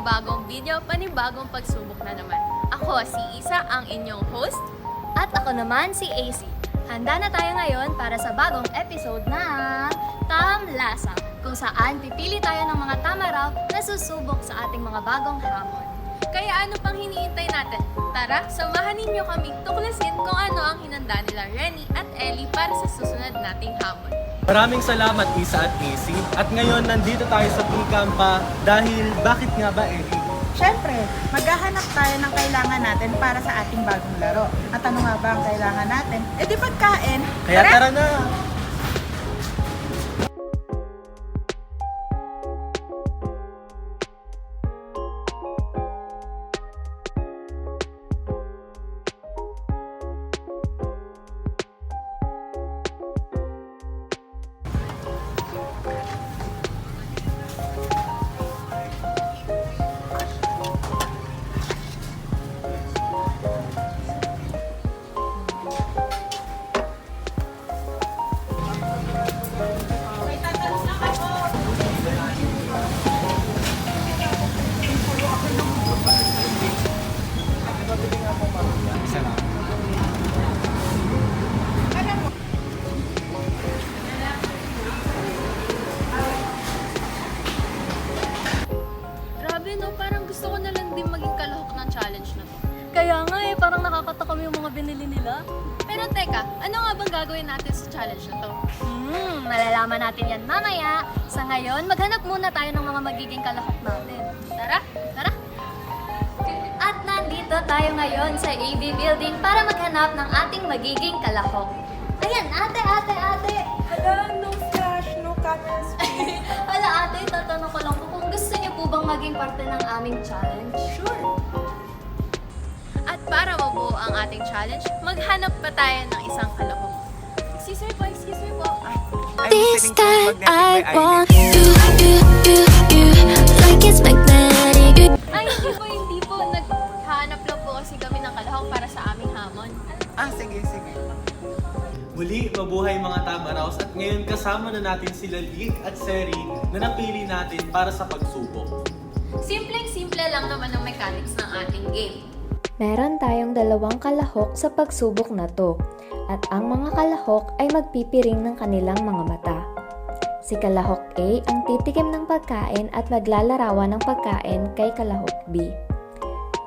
panibagong video, panibagong pagsubok na naman. Ako si Isa, ang inyong host. At ako naman si AC. Handa na tayo ngayon para sa bagong episode ng Tamlasa, kung saan pipili tayo ng mga tama raw na susubok sa ating mga bagong hamon. Kaya ano pang hinihintay natin? Tara, samahan ninyo kami tuklasin kung ano ang hinanda nila Renny at Ellie para sa susunod nating hamon. Maraming salamat Isa at Macy. At ngayon nandito tayo sa Pingkampa dahil bakit nga ba Ellie? Siyempre, maghahanap tayo ng kailangan natin para sa ating bagong laro. At ano nga ba ang kailangan natin? Eh di pagkain. Kaya tara na! Grabe no, parang gusto ko na lang din maging kalahok ng challenge na to. Kaya nga parang nakakatakam yung mga binili nila. Pero teka, ano nga bang gagawin natin sa challenge na to? Malalaman natin yan mamaya. Sa ngayon, maghanap muna tayo ng mga magiging kalahok natin. Tara, tara! At nandito tayo ngayon sa AB Building para maghanap ng ating magiging kalahok. Ayan, ate! Hala, no flash, no cameras. Hala ate, tatanong ko lang po kung gusto niyo po bang maging parte ng aming challenge? Sure. At para mabuo ang ating challenge, maghanap pa tayo ng isang kalahok. Excuse me po. This time I want you like it's magnetic. Ay, hindi po. Naghahanap lang po kasi kami ng kalahok para sa aming hamon. Sige. Muli, mabuhay mga Tamaraws at ngayon kasama na natin sila Lick at Seri na napili natin para sa pagsubok. Simpleng-simple lang naman ang mechanics ng ating game. Meron tayong dalawang kalahok sa pagsubok na to at ang mga kalahok ay magpipiring ng kanilang mga mata. Si kalahok A ang titikim ng pagkain at maglalarawan ng pagkain kay kalahok B.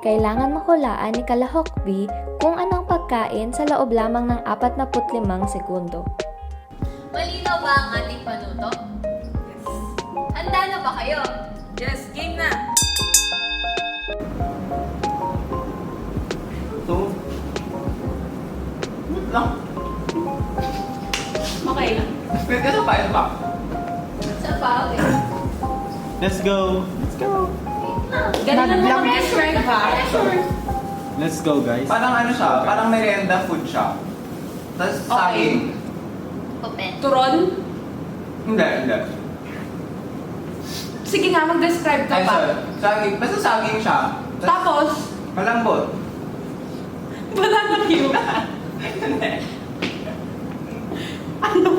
Kailangan mahulaan ni kalahok B kung anong pagkain sa loob lamang ng 45 segundo. Malinaw ba ang ating panuto? Yes. Handa na ba kayo? Yes, game na. So, lang. Okay lang. Ito pa, Sa pa, okay. Let's go! Ganun lang describe ha. Let's go guys! Parang ano siya, parang merienda food siya. Tapos saging. Open. Turon? Hindi. Sige nga, mag-describe ka Ay, pa. sorry. Saging. Basta saging siya. Tapos, Malambot. wala na cute. Ano?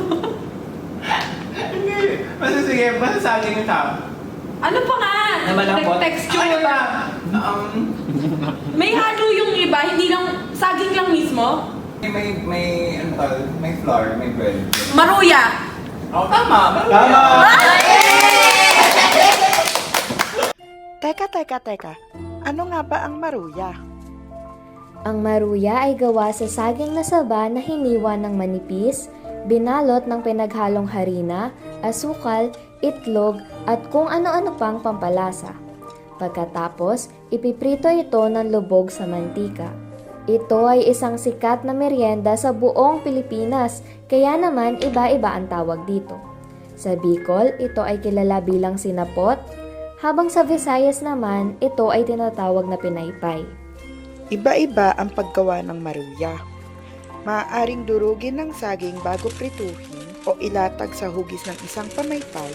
Hindi. Basta sige, basta saging siya. Ano pa nga? Na malambot. Texture. Ano ba? May halo yung iba, hindi lang, saging lang mismo. May ano tawag, may flour, may bread. Maruya. Oh, tama. Tama! Teka. Ano nga ba ang maruya? Ang maruya ay gawa sa saging na saba na hiniwa ng manipis, binalot ng pinaghalong harina, asukal, itlog at kung ano-ano pang pampalasa. Pagkatapos, ipiprito ito ng lubog sa mantika. Ito ay isang sikat na merienda sa buong Pilipinas, kaya naman iba-iba ang tawag dito. Sa Bicol, ito ay kilala bilang sinapot, habang sa Visayas naman, ito ay tinatawag na pinaypay. Iba-iba ang paggawa ng maruya. Maaaring durugin ng saging bago prituhin o ilatag sa hugis ng isang pamaypay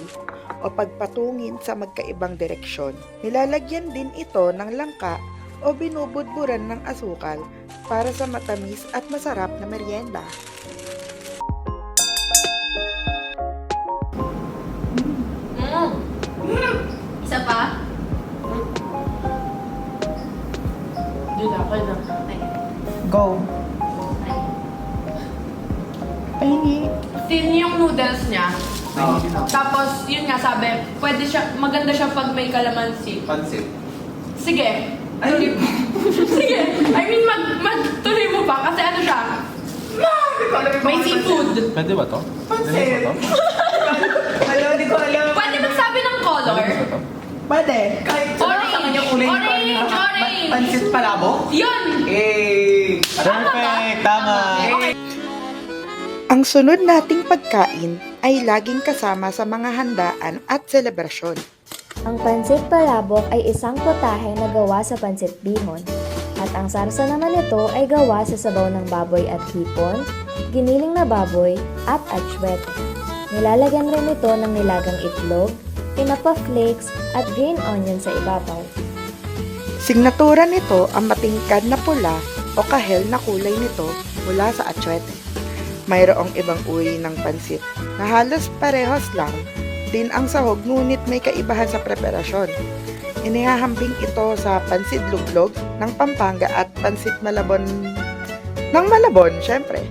o pagpatungin sa magkaibang direksyon. Nilalagyan din ito ng langka o binubudburan ng asukal para sa matamis at masarap na merienda. Isa pa? Go. Pahingi. Thin yung noodles niya. Tapos, yun nga sabi, pwede siya, maganda siya pag may kalamansi. Pansit. Sige. Tuloy mo. Sige. I mean, magtuloy mo pa kasi ano siya. May seafood. Pwede ba to? Pansit. Hello, di ko alam. Pwede magsabi ng color. Pwede. Kahit Orange. sa kanya kulay ni Orange. Panya. Orange. Pansit palabo? Yun! Eh. Perfect! Tama! Okay. Ang sunod nating pagkain ay laging kasama sa mga handaan at selebrasyon. Ang pansit palabok ay isang putahe na gawa sa pansit bihon. At ang sarsa naman nito ay gawa sa sabaw ng baboy at hipon, giniling na baboy at atchwete. Nilalagyan rin ito ng nilagang itlog, tinapa flakes at green onion sa ibabaw. Signatura nito ang matingkad na pula o kahel na kulay nito mula sa atchwete. Mayroong ibang uri ng pansit na halos parehas lang din ang sahog ngunit may kaibahan sa preparasyon. Inihahambing ito sa pansit luglog ng Pampanga at pansit malabon ng Malabon, syempre.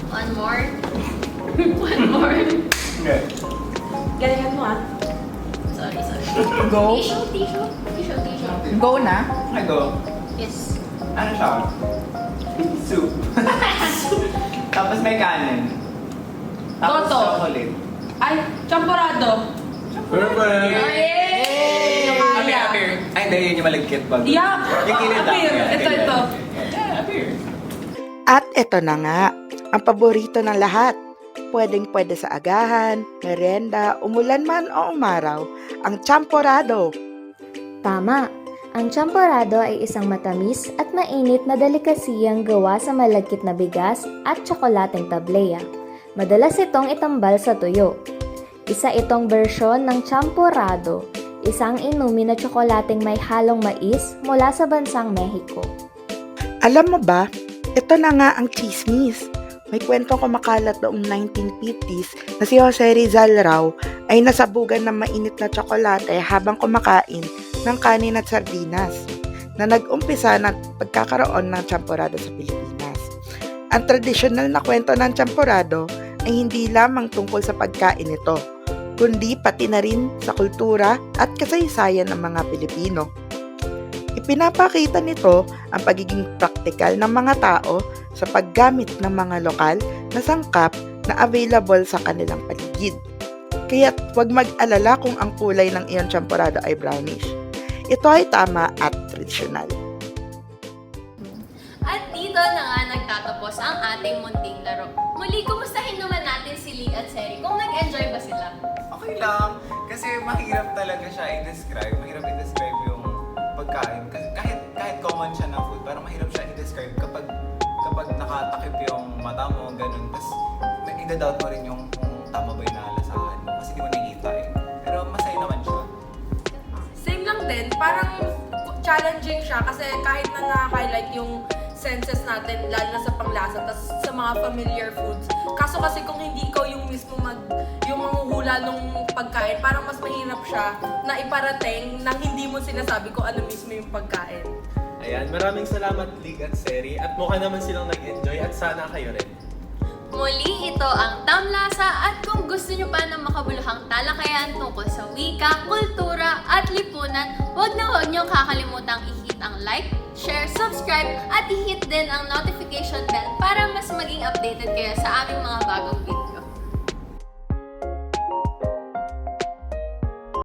One more. One more. Galingan mo ah. Sorry. Go. Tissue. Go na? I go. Yes. Ano siya? Soup. Tapos may kanin. Tapos Toto. chocolate. Ay, champurado. Perfect! Yay! Apir. Ay, hindi. Yun yung malagkit ba? Yeah. Yung kilid lang. Apir. Yeah, Ito. Yeah, apir. At eto na nga, ang paborito ng lahat. Pwedeng-pwede sa agahan, merienda, umulan man o umaraw, ang champorado. Tama! Ang champorado ay isang matamis at mainit na delikasiyang gawa sa malagkit na bigas at tsokolateng tableya. Madalas itong itambal sa tuyo. Isa itong bersyon ng champorado, isang inumin na tsokolateng may halong mais mula sa bansang Mexico. Alam mo ba, ito na nga ang chismis. May kwentong kumakalat noong 1950s na si Jose Rizal raw ay nasabugan ng mainit na tsokolate habang kumakain ng kanin at sardinas na nag-umpisa ng pagkakaroon ng champorado sa Pilipinas. Ang tradisyonal na kwento ng champorado ay hindi lamang tungkol sa pagkain nito, kundi pati na rin sa kultura at kasaysayan ng mga Pilipino. Ipinapakita nito ang pagiging praktikal ng mga tao sa paggamit ng mga lokal na sangkap na available sa kanilang paligid. Kaya't huwag mag-alala kung ang kulay ng iyong champorado ay brownish. Ito ay tama at tradisyonal. At dito na nga nagtatapos ang ating munting laro. Muli, kumustahin naman natin si Lee at Seri kung nag-enjoy ba sila? Okay lang. Kasi mahirap talaga siya i-describe. Mahirap i-describe yung pagkain. Kasi kahit common siya na food, parang mahirap siya i-describe kapag nakatakip yung mata mo, ganun. Tapos i-doubt mo rin yung kung tama ba yung nalasahan mo. Kasi di mo nakikita eh. Pero masaya naman siya. Same lang din. Parang challenging siya kasi kahit na na-highlight yung senses natin, lalo na sa panglasa, tas sa mga familiar foods. Kaso kasi kung hindi ikaw yung mismo yung manghuhula ng pagkain, parang mas mahirap siya na iparating nang hindi mo sinasabi kung ano mismo yung pagkain. Ayan, maraming salamat Lig at Seri at mukha naman silang nag-enjoy at sana kayo rin. Muli, ito ang Tamlasa at kung gusto nyo pa ng makabuluhang talakayan tungkol sa wika, kultura at lipunan, huwag nyo kakalimutang i-hit ang like, share, subscribe at i-hit din ang notification bell para mas maging updated kayo sa aming mga bagong video.